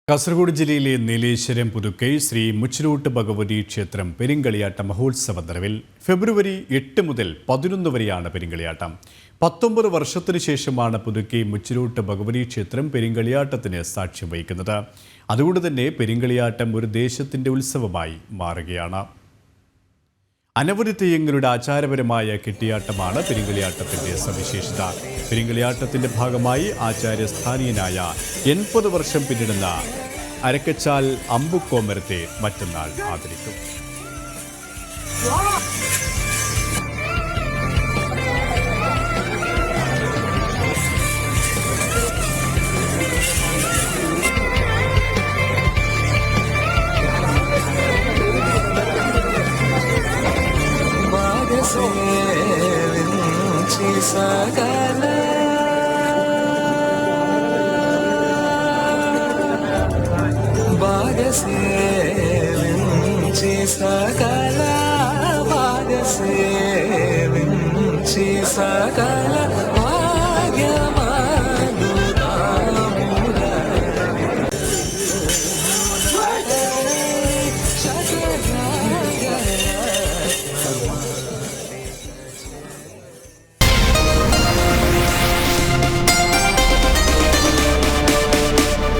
കാസർഗോഡ് ജില്ലയിലെ നീലേശ്വരം പുതുക്കൈ ശ്രീ മുച്ചിലോട്ട് ഭഗവതി ക്ഷേത്രം പെരിങ്കളിയാട്ട മഹോത്സവ നിറവിൽ ഫെബ്രുവരി 8 മുതൽ 11 വരെയാണ് പെരിങ്കളിയാട്ടം. 19 വർഷത്തിനു ശേഷമാണ് പുതുക്കൈ മുച്ചിലോട്ട് ഭഗവതി ക്ഷേത്രം പെരിങ്കളിയാട്ടത്തിന് സാക്ഷ്യം വഹിക്കുന്നത്. അതുകൊണ്ട് തന്നെ പെരിങ്കളിയാട്ടം ഒരു ദേശത്തിന്റെ ഉത്സവമായി മാറുകയാണ്. അനവധി തെയ്യങ്ങളുടെ ആചാരപരമായ കെട്ടിയാട്ടമാണ് പെരിങ്കളിയാട്ടത്തിന്റെ സവിശേഷത. പെരിങ്കളിയാട്ടത്തിന്റെ ഭാഗമായി ആചാര്യസ്ഥാനീയനായ 80 വർഷം പിന്നിടുന്ന അരക്കച്ചാൽ അമ്പുക്കോമരത്തെ മറ്റന്നാൾ ആദരിക്കും. സകല ഭാഗസേവിഞ്ചി സകല ഭാഗസേവിഞ്ചി സകല